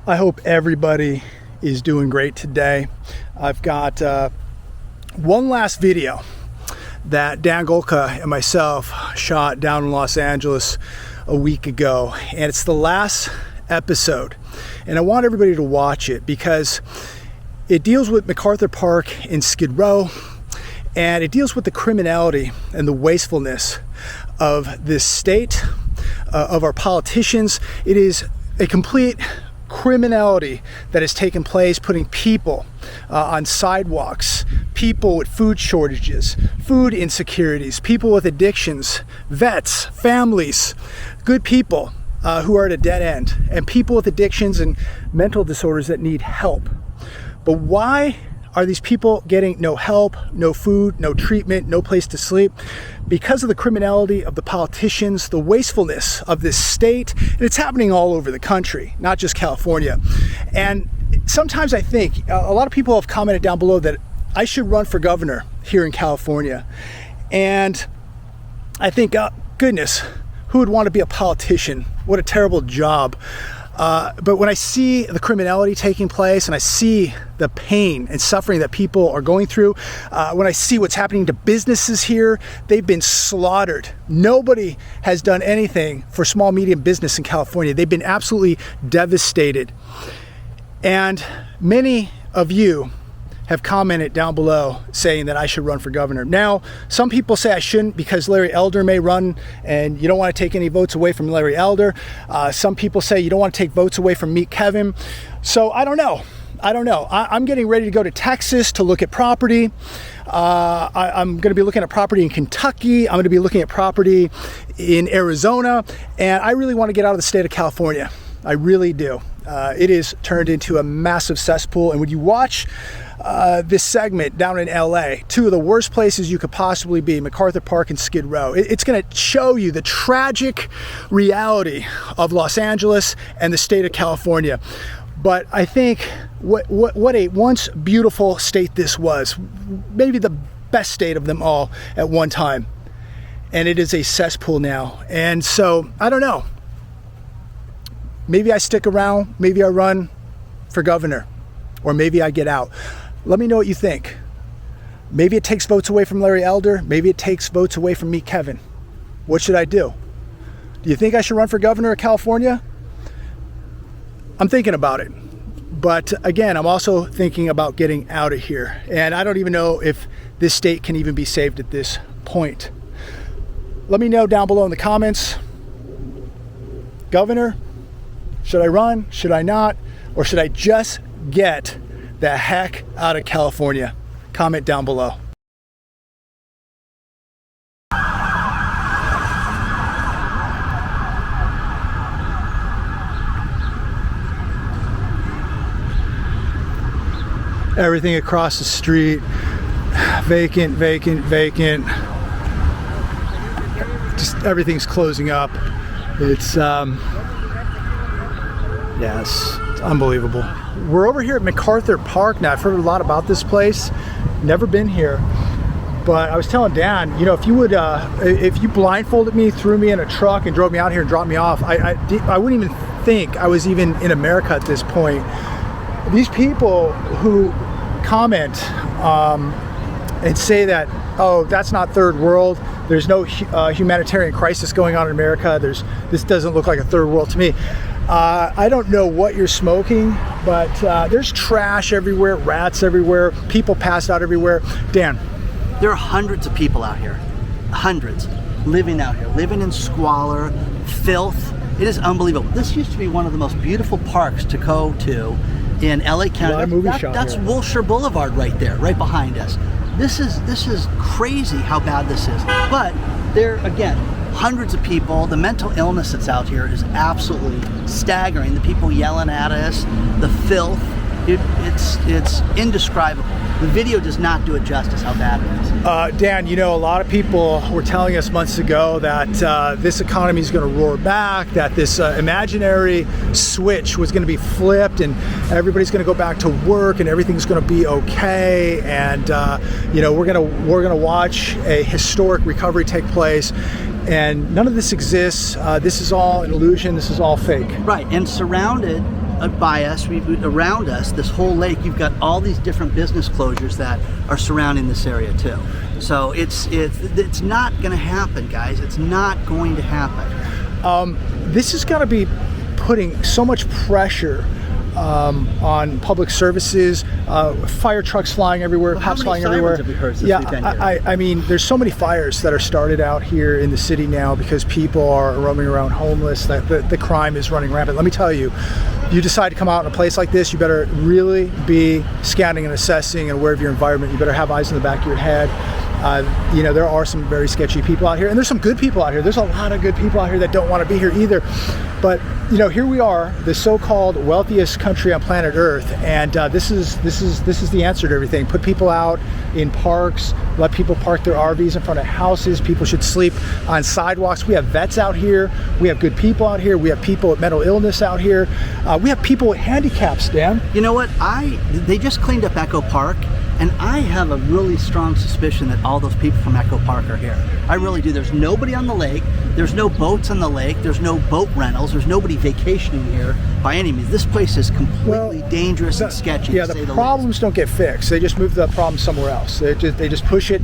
I hope everybody is doing great today. I've got one last video that Dan Golka and myself shot down in Los Angeles a week ago, and it's the last episode, and I want everybody to watch it because it deals with MacArthur Park in Skid Row, and it deals with the criminality and the wastefulness of this state, of our politicians. It is a complete criminality that has taken place, putting people on sidewalks, people with food shortages, food insecurities, people with addictions, vets, families, good people who are at a dead end, and people with addictions and mental disorders that need help. But why are these people getting no help, no food, no treatment, no place to sleep? Because of the criminality of the politicians, the wastefulness of this state, and it's happening all over the country, not just California. And sometimes I think, a lot of people have commented down below that I should run for governor here in California. And I think, goodness, who would want to be a politician? What a terrible job. But when I see the criminality taking place, and I see the pain and suffering that people are going through, when I see what's happening to businesses here, they've been slaughtered. Nobody has done anything for small, medium business in California. They've been absolutely devastated. And many of you have commented down below saying that I should run for governor. Now, some people say I shouldn't because Larry Elder may run, and you don't want to take any votes away from Larry Elder. Some people say you don't want to take votes away from Meet Kevin. So I don't know. I'm getting ready to go to Texas to look at property. I'm going to be looking at property in Kentucky. I'm going to be looking at property in Arizona. And I really want to get out of the state of California. I really do. It is turned into a massive cesspool. And when you watch this segment down in LA, two of the worst places you could possibly be, MacArthur Park and Skid Row, it's going to show you the tragic reality of Los Angeles and the state of California. But I think what a once beautiful state this was, maybe the best state of them all at one time, and it is a cesspool now. And so I don't know, maybe I stick around, maybe I run for governor, or maybe I get out. Let me know what you think. Maybe it takes votes away from Larry Elder. Maybe it takes votes away from Meet Kevin. What should I do? Do you think I should run for governor of California? I'm thinking about it. But again, I'm also thinking about getting out of here. And I don't even know if this state can even be saved at this point. Let me know down below in the comments. Governor, should I run? Should I not? Or should I just get the heck out of California? Comment down below. Everything across the street, vacant, vacant, vacant. Just everything's closing up. It's yes, it's unbelievable. We're over here at MacArthur Park now. I've heard a lot about this place. Never been here, but I was telling Dan, you know, if you blindfolded me, threw me in a truck, and drove me out here and dropped me off, I wouldn't even think I was even in America at this point. These people who comment and say that, oh, that's not third world, there's no humanitarian crisis going on in America, this doesn't look like a third world to me. I don't know what you're smoking, but there's trash everywhere, rats everywhere, people passed out everywhere. Dan. There are hundreds of people out here, hundreds, living out here, living in squalor, filth. It is unbelievable. This used to be one of the most beautiful parks to go to in LA County. That's Wilshire Boulevard right there, right behind us. This is crazy how bad this is. But there, again, hundreds of people. The mental illness that's out here is absolutely staggering. The people yelling at us, the filth, it's indescribable. The video does not do it justice how bad it is. Dan, you know, a lot of people were telling us months ago that this economy is going to roar back, that this imaginary switch was going to be flipped and everybody's going to go back to work and everything's going to be okay, and you know, we're going to watch a historic recovery take place. And none of this exists. This is all an illusion. This is all fake. Right, and surrounded by us, around us, this whole lake, you've got all these different business closures that are surrounding this area too. So it's not going to happen, guys. It's not going to happen. This has got to be putting so much pressure on public services, fire trucks flying everywhere, cops flying everywhere. Have you heard since we've been here? I mean, there's so many fires that are started out here in the city now because people are roaming around homeless. That the crime is running rampant. Let me tell you, you decide to come out in a place like this, you better really be scanning and assessing and aware of your environment. You better have eyes in the back of your head. You know, there are some very sketchy people out here, and there's some good people out here. There's a lot of good people out here that don't want to be here either. But you know, here we are, the so-called wealthiest country on planet Earth, and this is the answer to everything. Put people out in parks, let people park their RVs in front of houses. People should sleep on sidewalks. We have vets out here. We have good people out here. We have people with mental illness out here. We have people with handicaps, Dan. You know what? They just cleaned up Echo Park. And I have a really strong suspicion that all those people from Echo Park are here. I really do. There's nobody on the lake. There's no boats on the lake. There's no boat rentals. There's nobody vacationing here by any means. This place is completely dangerous and sketchy. Yeah, the problems don't get fixed. They just move the problem somewhere else. They just push it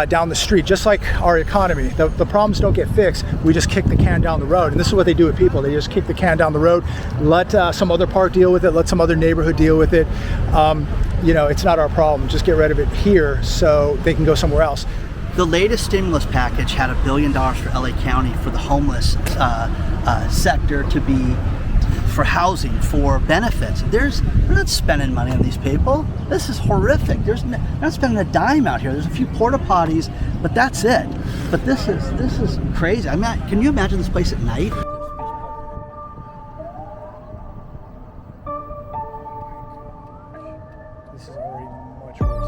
down the street, just like our economy. The problems don't get fixed. We just kick the can down the road. And this is what they do with people. They just kick the can down the road, let some other park deal with it, let some other neighborhood deal with it. You know, it's not our problem. Just get rid of it here so they can go somewhere else. The latest stimulus package had $1 billion for LA County for the homeless sector to be for housing, for benefits. They're not spending money on these people. This is horrific. They're not spending a dime out here. There's a few porta potties, but that's it. But this is crazy. I mean, can you imagine this place at night? This is already much worse.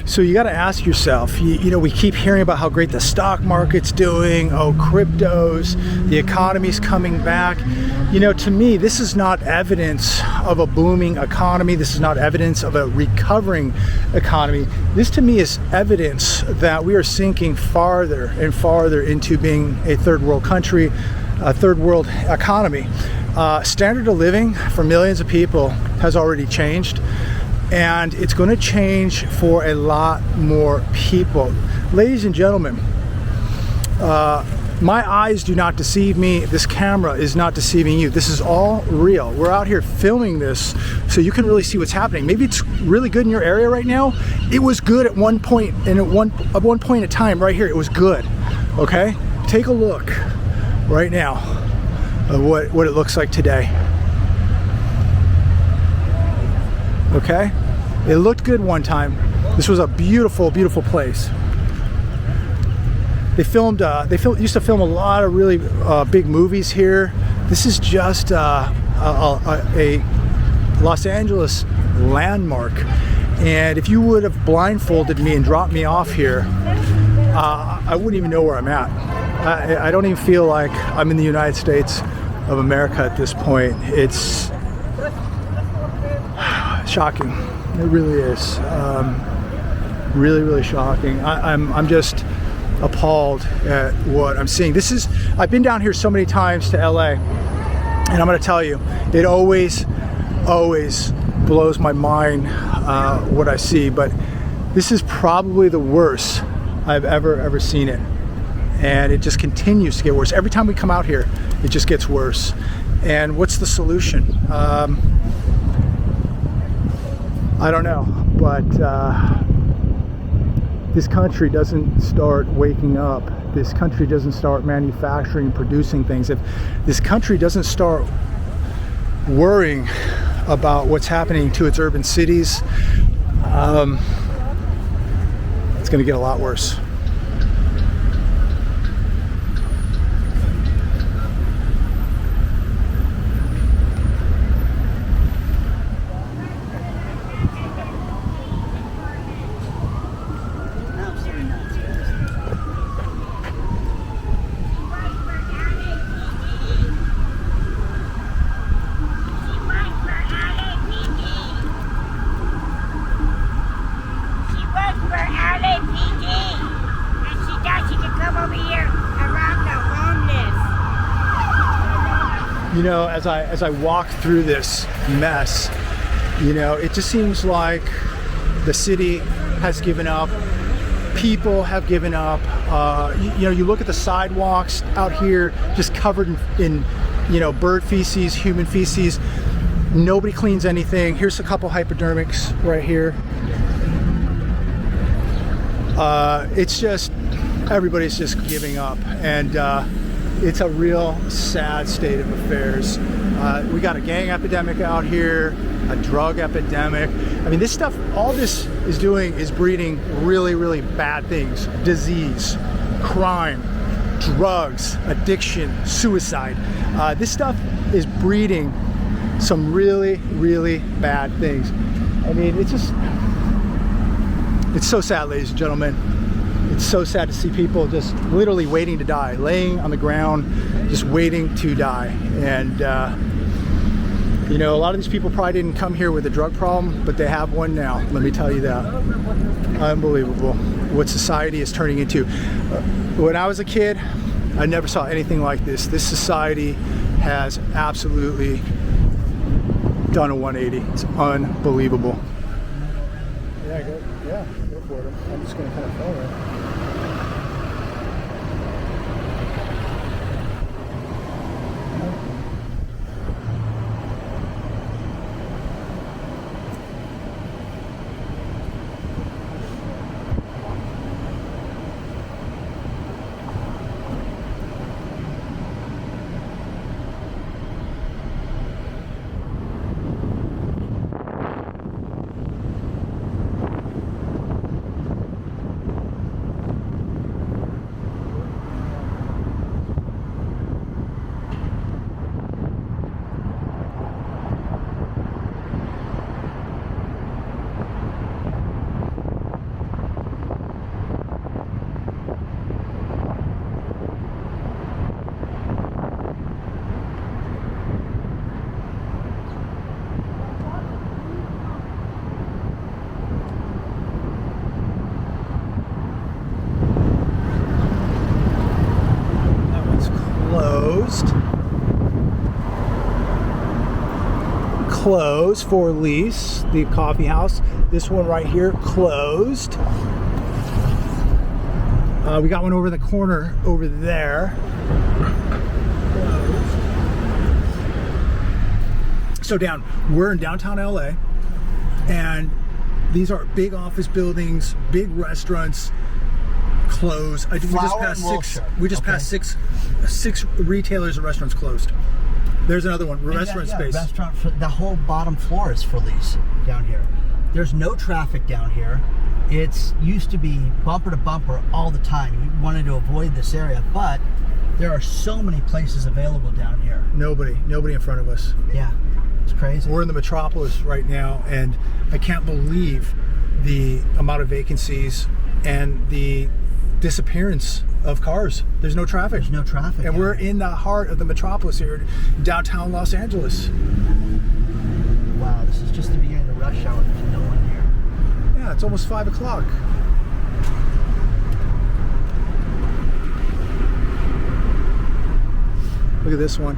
So you got to ask yourself, you know, we keep hearing about how great the stock market's doing, oh, cryptos, the economy's coming back. You know, to me, this is not evidence of a booming economy. This is not evidence of a recovering economy. This to me is evidence that we are sinking farther and farther into being a third world country, a third world economy. Standard of living for millions of people has already changed. And it's going to change for a lot more people. Ladies and gentlemen, My eyes do not deceive me. This camera is not deceiving you. This is all real. We're out here filming this so you can really see what's happening. Maybe it's really good in your area right now. It was good at one point, and at one point in time right here, it was good. Okay? Take a look right now at what it looks like today. Okay? It looked good one time. This was a beautiful, beautiful place. They used to film a lot of really big movies here. This is just a Los Angeles landmark. And if you would have blindfolded me and dropped me off here, I wouldn't even know where I'm at. I don't even feel like I'm in the United States of America at this point. It's shocking. It really is. Really, really shocking. I'm just appalled at what I'm seeing. I've been down here so many times to LA, and I'm going to tell you, it always blows my mind what I see, but this is probably the worst I've ever seen it, and it just continues to get worse. Every time we come out here, it just gets worse. And what's the solution? I don't know, but this country doesn't start waking up, this country doesn't start manufacturing, producing things, if this country doesn't start worrying about what's happening to its urban cities, it's going to get a lot worse. You know, as I walk through this mess, you know, it just seems like the city has given up. People have given up. You know, you look at the sidewalks out here, just covered in you know, bird feces, human feces. Nobody cleans anything. Here's a couple hypodermics right here. It's just, everybody's just giving up, and it's a real sad state of affairs. We got a gang epidemic out here, a drug epidemic. I mean, this stuff, all this is doing is breeding really, really bad things. Disease, crime, drugs, addiction, suicide. This stuff is breeding some really, really bad things. I mean, it's so sad, ladies and gentlemen. It's so sad to see people just literally waiting to die, laying on the ground, just waiting to die. And you know, a lot of these people probably didn't come here with a drug problem, but they have one now. Let me tell you that. Unbelievable what society is turning into. When I was a kid, I never saw anything like this. This society has absolutely done a 180. It's unbelievable. Yeah, go for it. I'm just going to kind of film it. Closed for lease. The coffee house, this one right here, closed. We got one over the corner over there. So we're in downtown LA, and these are big office buildings, big restaurants closed. We just passed six retailers and restaurants closed. There's another one, restaurant space. Restaurant, the whole bottom floor is for lease down here. There's no traffic down here. It's used to be bumper to bumper all the time. We wanted to avoid this area, but there are so many places available down here. Nobody in front of us. Yeah, it's crazy. We're in the metropolis right now, and I can't believe the amount of vacancies and the disappearance of cars. There's no traffic. There's no traffic. And we're in the heart of the metropolis here, downtown Los Angeles. Wow, this is just the beginning of rush hour. There's no one here. Yeah, it's almost 5 o'clock. Look at this one.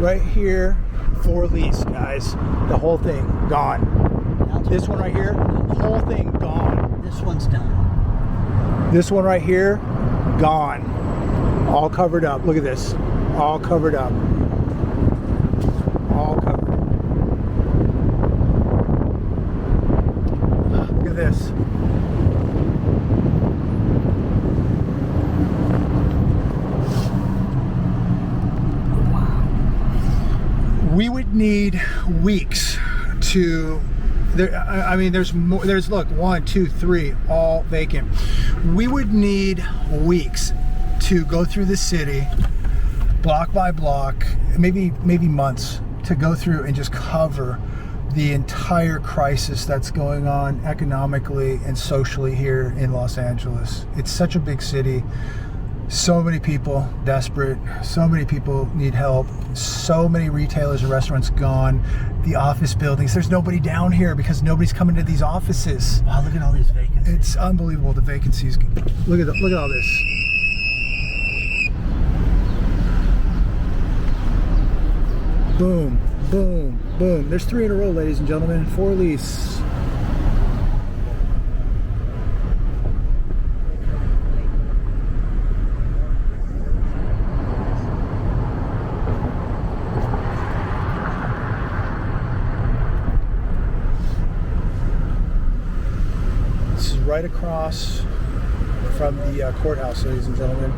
Right here, for lease, guys. The whole thing gone. This one right here, whole thing gone. This one's done. This one right here, gone. All covered up. Look at this. All covered up. All covered. Look at this. We would need weeks to. I mean, there's more. There's look, 1, 2, 3, all vacant. We would need weeks to go through the city, block by block, maybe months, to go through and just cover the entire crisis that's going on economically and socially here in Los Angeles. It's such a big city. So many people desperate, so many people need help, so many retailers and restaurants gone, the office buildings, there's nobody down here because nobody's coming to these offices. Wow, look at all these vacancies. It's unbelievable, the vacancies. Look at all this. Boom, boom, boom. There's 3 in a row, ladies and gentlemen, for lease. Right across from the courthouse, ladies and gentlemen.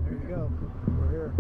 There you go. We're here.